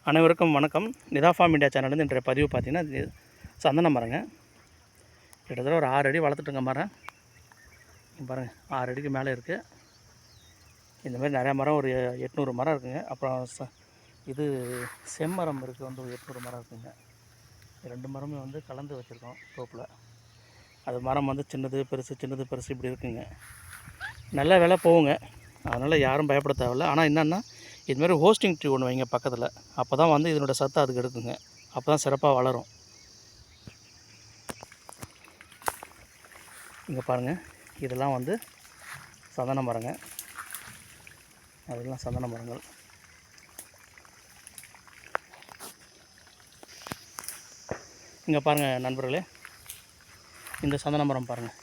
அனைவருக்கும் வணக்கம். Nita form India சேனல்லேருந்து இன்றைய பதிவு பார்த்திங்கன்னா இது சந்தன மரங்க. கிட்டத்தட்ட ஒரு 6 அடி வளர்த்துட்டுங்க மரம். பாருங்கள், 6 அடிக்கு மேலே இருக்குது. இந்தமாதிரி நிறையா மரம் ஒரு 800 மரம் இருக்குங்க. அப்புறம் இது செம்மரம் இருக்குது, வந்து ஒரு 800 மரம் இருக்குங்க. 2 மரமே வந்து கலந்து வச்சுருக்கோம் தோப்பில். அது மரம் வந்து சின்னது பெருசு இப்படி இருக்குங்க. நல்ல விலை போகுங்க, அதனால் யாரும் பயப்பட தேவையில்லை. ஆனால் என்னென்னா, இதுமாரி ஹோஸ்டிங் ட்ரீ ஒன்று வைங்க பக்கத்தில். அப்போ தான் வந்து இதனோட சத்து அதுக்கு எடுக்குங்க. அப்போ தான் சிறப்பாக வளரும். இங்கே பாருங்கள், இதெல்லாம் வந்து சந்தன மரங்க. அதெல்லாம் சந்தன மரங்கள். இங்கே பாருங்கள் நண்பர்களே, இந்த சந்தன மரம் பாருங்கள்.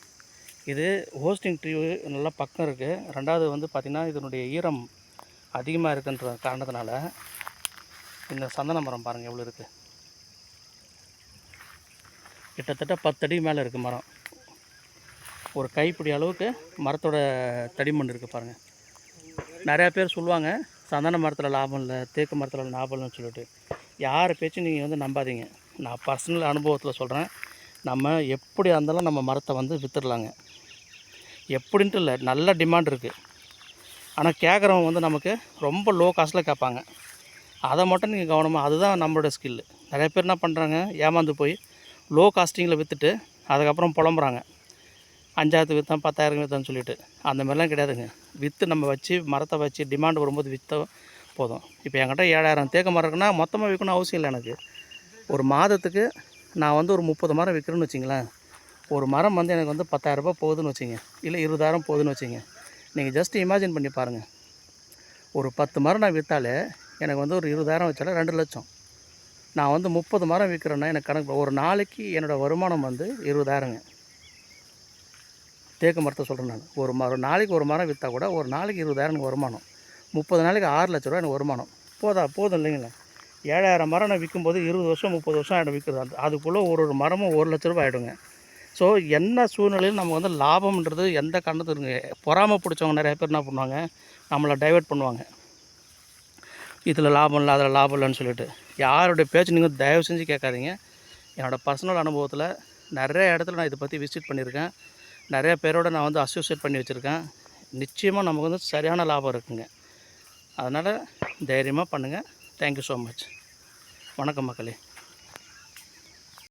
இது ஹோஸ்டிங் ட்ரீ நல்லா பக்கம் இருக்குது. ரெண்டாவது வந்து பார்த்திங்கன்னா, இதனுடைய ஈரம் அதிகமாக இருக்குன்ற காரணத்தினால இந்த சந்தன மரம் பாருங்கள் எவ்வளோ இருக்குது. கிட்டத்தட்ட 10 அடி மேலே இருக்குது மரம். ஒரு கைப்பிடி அளவுக்கு மரத்தோட தடிமண் இருக்குது பாருங்கள். நிறையா பேர் சொல்லுவாங்க சந்தன மரத்தில் லாபம் இல்லை, தேக்கு மரத்தில் லாபம் இல்லைன்னு சொல்லிட்டு. யார் பேச்சும் நீங்கள் வந்து நம்பாதீங்க. நான் பர்சனல் அனுபவத்தில் சொல்கிறேன். நம்ம எப்படி இருந்தாலும் நம்ம மரத்தை வந்து விற்றுடலாங்க. எப்படின்ட்டு இல்லை, நல்ல டிமாண்ட் இருக்குது. ஆனால் கேட்குறவங்க வந்து நமக்கு ரொம்ப லோ காஸ்ட்டில் கேட்பாங்க. அதை மட்டும் நீங்கள் கவனமாக, அதுதான் நம்மளோட ஸ்கில்லு. நிறைய பேர் என்ன பண்ணுறாங்க, ஏமாந்து போய் லோ காஸ்டிங்கில் விற்றுட்டு அதுக்கப்புறம் புலம்புறாங்க. 5000 விற்றேன் 10,000 விற்றேன்னு சொல்லிட்டு. அந்த மாதிரிலாம் கிடையாதுங்க. விற்று நம்ம வச்சு மரத்தை வச்சு டிமாண்ட் வரும்போது விற்ற போதும். இப்போ என்கிட்ட 7000 தேக்கு மரம் இருக்குன்னா மொத்தமாக விற்கணும் அவசியம் இல்லை எனக்கு. ஒரு மாதத்துக்கு நான் வந்து ஒரு 30 மரம் விற்கிறேன்னு வச்சிங்களேன். ஒரு மரம் வந்து எனக்கு வந்து 10,000 ரூபாய் போகுதுன்னு வச்சிங்க, இல்லை 20,000 போகுதுன்னு வச்சிங்க. நீங்கள் ஜஸ்ட்டு இமேஜின் பண்ணி பாருங்கள். ஒரு 10 மரம் நான் விற்றாலே எனக்கு வந்து ஒரு 20,000 வச்சாலே 2 லட்சம். நான் வந்து 30 மரம் விற்கிறேன்னா எனக்கு கணக்கு ஒரு நாளைக்கு என்னோடய வருமானம் வந்து 20,000ங்க. தேக்கு மரத்தை சொல்கிறேன் நான். ஒரு நாளைக்கு ஒரு மரம் விற்றா கூட ஒரு நாளைக்கு 20,000 எனக்கு வருமானம். 30 நாளைக்கு 6 லட்ச ரூபா எனக்கு வருமானம். போதும் இல்லைங்களா? 7000 மரம் நான் விற்கும்போது 20 வருஷம் 30 வருஷம் ஆகிடும் விற்கிறது. அதுக்குள்ளே ஒரு மரமும் 1 லட்ச ரூபா ஆகிடுங்க. ஸோ என்ன சூழ்நிலையில் நம்ம வந்து லாபம்ன்றது எந்த காரணத்துக்கு பொறாமை பிடிச்சவங்க நிறைய பேர் என்ன பண்ணுவாங்க, நம்மளை டைவெர்ட் பண்ணுவாங்க. இதில் லாபம் இல்லை, அதில் லாபம் இல்லைன்னு சொல்லிட்டு. யாருடைய பேச்சு நீங்கள் தயவு செஞ்சு கேட்காதீங்க. என்னோடய பர்சனல் அனுபவத்தில் நிறைய இடத்துல நான் இதை பற்றி விசிட் பண்ணியிருக்கேன். நிறைய பேரோடு நான் வந்து அசோசியேட் பண்ணி வச்சுருக்கேன். நிச்சயமாக நமக்கு வந்து சரியான லாபம் இருக்குங்க. அதனால் தைரியமாக பண்ணுங்கள். Thank you so much. வணக்கம் மக்களே.